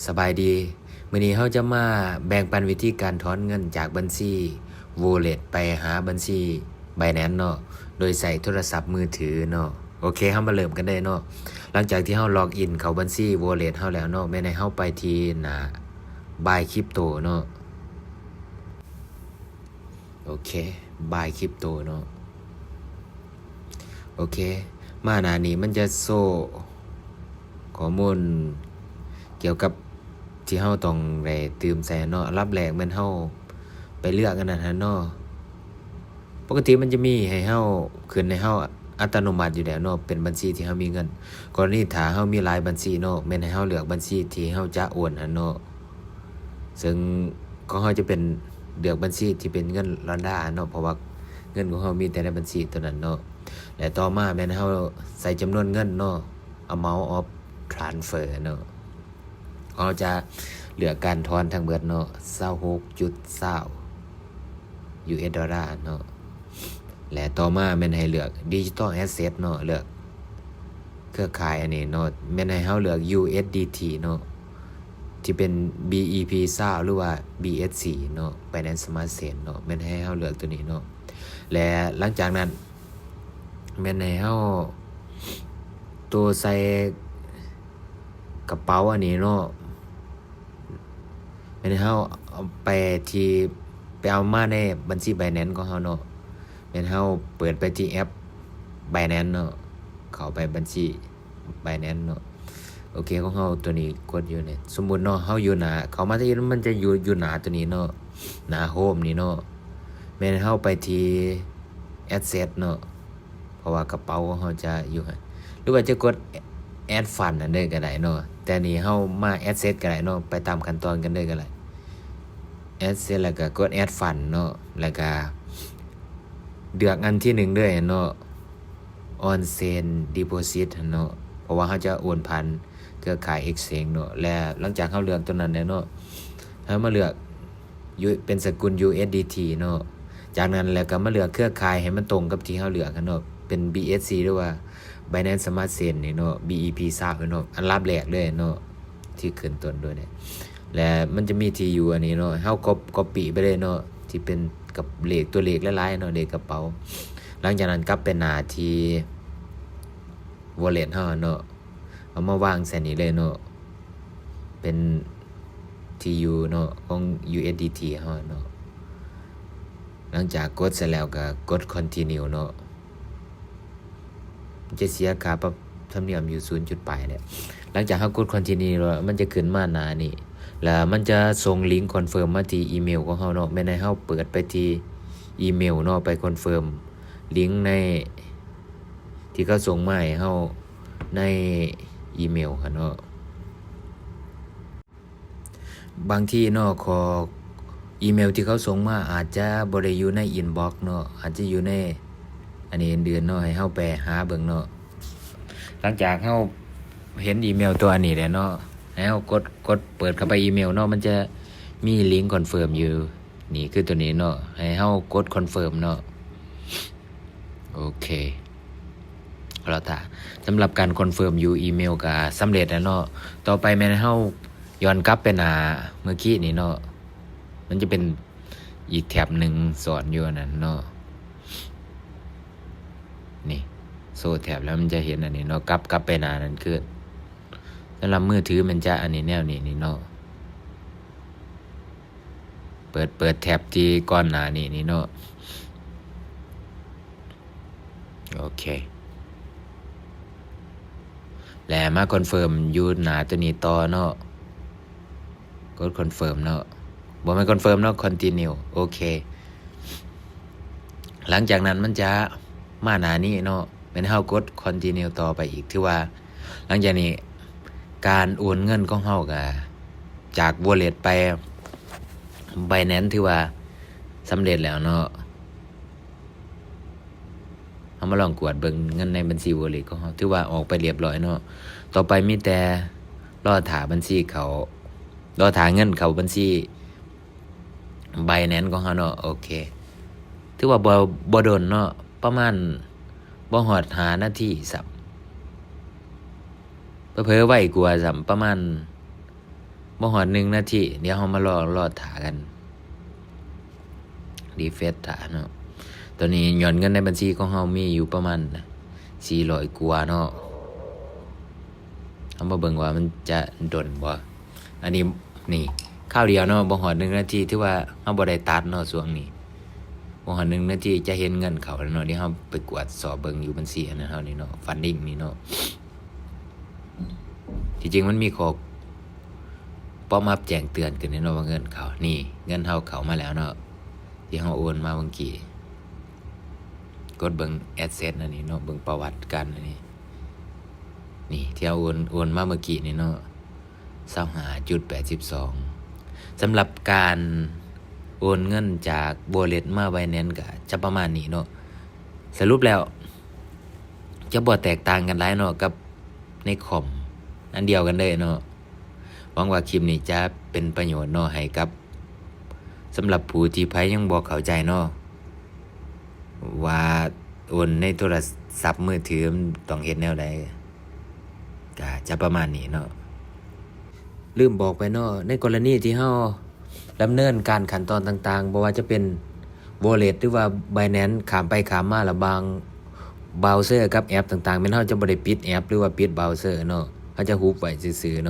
สบายดีมื้อนี้เราจะมาแบ่งปันวิธีการถอนเงินจากบัญชี Wallet ไปหาบัญชี Binance เนาะโดยใส่โทรศัพท์มือถือเนาะโอเคเรามาเริ่มกันได้เนาะหลังจากที่เราล็อกอินเข้าบัญชี Wallet เราแล้วเนาะแม่นให้เราไปที่หน้า Buy Crypto เนาะโอเค Buy Crypto เนาะโอเคมาหน้านี้มันจะโซ่ข้อมูลเกี่ยวกับที่เฮาต้องได้ตื่มใส่เนาะรับแรกแม่นเฮาไปเลือกอันนั้นเนาะปกติมันจะมีให้เฮาขึ้นให้เฮาอัตโนมัติอยู่แล้วเนาะเป็นบัญชีที่เฮามีเงินกรณีถ้าเฮามีหลายบัญชีเนาะแม่นให้เฮาเลือกบัญชีที่เฮาจะโอนเนาะซึ่งของเฮาจะเป็นเลือกบัญชีที่เป็นเงินดอลลาร์เนาะเพราะว่าเงินของเฮามีแต่ในบัญชีตัวนั้นเนาะและต่อมาแม่นเฮาใส่จำนวนเงินเนาะ amount of transfer เนาะเขาจะเหลือการทอนทั้งเบิดเนาะ26.20 US ดอลลาร์เนาะและต่อมาแม่นให้เลือก Digital Asset เนาะเลือกเครือข่ายอันนี้เนาะแม่นให้เฮาเลือก USDT เนาะที่เป็น BEP20 หรือว่า BSC เนาะ Binance Smart Chain เนาะแม่นให้เฮาเลือกตัวนี้เนาะและหลังจากนั้นแม่นให้เฮาตัวใส่กระเป๋าอันนี้เนาะแม่นให้เฮาเอาไปที่ไปเอามาในบัญชี Binance ของเฮาเนาะแม่นเฮาเปิดไปที่แอป Binance เนาะเข้าไปบัญชี Binance เนาะโอเคของเฮาตัวนี้กดอยู่เนี่ยสมมุติเนาะเฮาอยู่หน้าเข้ามาที่มันจะอยู่หน้าตัวนี้เนาะหน้าโฮมนี่เนาะแม่นเฮาไปที่ Asset เนาะเพราะว่ากระเป๋าของเฮาจะอยู่หั่นหรือว่าจะกด Add Fund อันเด้อก็ได้เนาะแต่นี่เฮามา Asset ก็ได้เนาะไปตามขั้นตอนกันเด้อก็ได้ Asset แล้วก็กด Add Fund เนาะแล้วก็เลือกอันที่1เด้อเนาะ On Chain Deposit เนาะเพราะว่าเฮาจะโอนผ่านเครือข่าย Exchange เนาะและหลังจากเฮาเลือกตัวนั้นแล้วเนาะเฮามาเลือกเป็นสกุล USDT เนาะจากนั้นแล้วก็มาเลือกเครือข่ายให้มันตรงกับที่เฮาเลือกเนาะเป็น BSC หรือว่า Binance Smart Chain นี่เนาะ BEP20 เนาะอันรับแรกเลยเนาะที่ขึ้นต้นด้วยเนี่ยและมันจะมีที่อยู่อันนี้เนาะเฮาcopy ไปเลยเนาะที่เป็นกับเลขตัวเลขหลายๆเนาะเลขกระเป๋าหลังจากนั้นกลับไปหน้าที่ wallet เฮาเนาะเอามาวางใส่นี่เลยเนาะเป็น TU เนาะของ USDT เฮาเนาะหลังจากกดเสร็จแล้วก็กด continue เนาะมันจะเสียค่าปรับธรรมเนียมอยู่0จุดปลายเนี่ยหลังจากเฮากด continue แล้วมันจะขึ้นมาหน้านี่แล้วมันจะส่งลิงก์คอนเฟิร์มมาที่อีเมลของเฮาเนาะแม่นให้เฮาเปิดไปที่อีเมลเนาะไปคอนเฟิร์มลิงก์ในที่เขาส่งมาให้เฮาในอีเมลค่ะเนาะบางทีเนาะขออีเมลที่เขาส่งมาอาจจะบ่ได้อยู่ในอินบ็อกซ์เนาะอาจจะอยู่ในอันนี้เดือนเนาะให้เฮาไปหาเบิ่งเนาะหลังจากเฮาเห็นอีเมลตัวอันนี้แล้วเนาะให้เฮากดเปิดเข้าไปอีเมลเนาะมันจะมีลิงก์คอนเฟิร์มอยู่นี่คือตัวนี้เนาะให้เฮากดคอนเฟิร์มเนาะโอเคแล้วถ้าสำหรับการคอนเฟิร์มอยู่อีเมลก็สำเร็จแล้วเนาะต่อไปแม่นเฮาย้อนกลับไปหน้าเมื่อกี้นี่เนาะมันจะเป็นอีกแถบหนึ่งสอนอยู่นั่นเนาะนี่โซ่แถบแล้วมันจะเห็นอันนี้เนาะกลับไปหน้านั้นคือสำหรับมือถือมันจะอันนี้แนวนี้นี่เนาะเปิดแถบที่ก่อนหน้านี่เนาะโอเคแล้วมาคอนเฟิร์มอยู่หน้าตัวนี้ต่อเนาะกดคอนเฟิร์มเนาะบ่แม่นคอนเฟิร์มเนาะ continue โอเคหลังจากนั้นมันจะมาหน้านี้เนาะเป็นเฮากด continue ต่อไปอีกที่ว่าหลังจากนี้การโอนเงินของเฮาก็จาก wallet ไป Binance ถือว่าสำเร็จแล้วเนาะเฮามาลองกวดเบิ่งเงินในบัญชี wallet ของเฮาถือว่าออกไปเรียบร้อยเนาะต่อไปมีแต่รอท่าบัญชีเขารอท่าเงินเข้าบัญชี Binance ของเฮาเนาะโอเคถือว่าบ่โดนเนาะประมาณบ่ฮอด5นาทีซับเผลอๆไวกว่าซับประมาณ บ่ฮอด1นาทีเดี๋ยวเรามารอท่ากันรีเฟรชท่าเนาะตอนนี้ยอดเงินในบัญชีของเรามีอยู่ประมาณ400กว่าเนาะเอามาเบิ่งว่ามันจะดนบ่อันนี้นี่ข้าวเดียวเนาะบ่ฮอด1นาทีถือว่าเราบ่ได้ตัดเนาะช่วงนี้บ่ฮอด1นาทีจะเห็นเงินเข้าแล้วเนาะเดี๋ยวเราไปกวดสอบเบิ่งอยู่บัญชีอันนั้นเฮานี่เนาะฟันดิ้งนี่เนาะที่จริงมันมีข้อป๊อปอัพแจ้งเตือนขึ้นเนาะว่าเงินเข้านี่เงินเฮาเข้ามาแล้วเนาะที่เฮาโอนมาเมื่อกี้กดเบิ่งแอดเซสอันนี้เนาะเบิ่งประวัติกันอันนี้นี่ที่เฮาโอนมาเมื่อกี้นี่เนาะ25.82สำหรับการโอนเงินจาก Wallet มา Binance ก็จะประมาณนี้เนาะสรุปแล้วจะบ่แตกต่างกันหลายเนาะกับในคอมอันเดียวกันเลยเนาะหวังว่าคลิปนี้จะเป็นประโยชน์เนาะให้กับสำหรับผู้ที่ไผยังบ่เข้าใจเนาะว่าโอนในโทรศัพท์มือถือมันต้องเฮ็ดแนวใดก็จะประมาณนี้เนาะลืมบอกไปเนาะในกรณีที่เฮาดำเนินการขั้นตอนต่างๆบ่ว่าจะเป็น Wallet หรือว่า Binance ข้ามไปข้ามมาแล้วบางเบราว์เซอร์กับแอปต่างๆแม่นเฮาจะบ่ได้ปิดแอปหรือว่าปิดเบราว์เซอร์เนาะเฮาจะฮุบไว้ซื่อๆเนาะ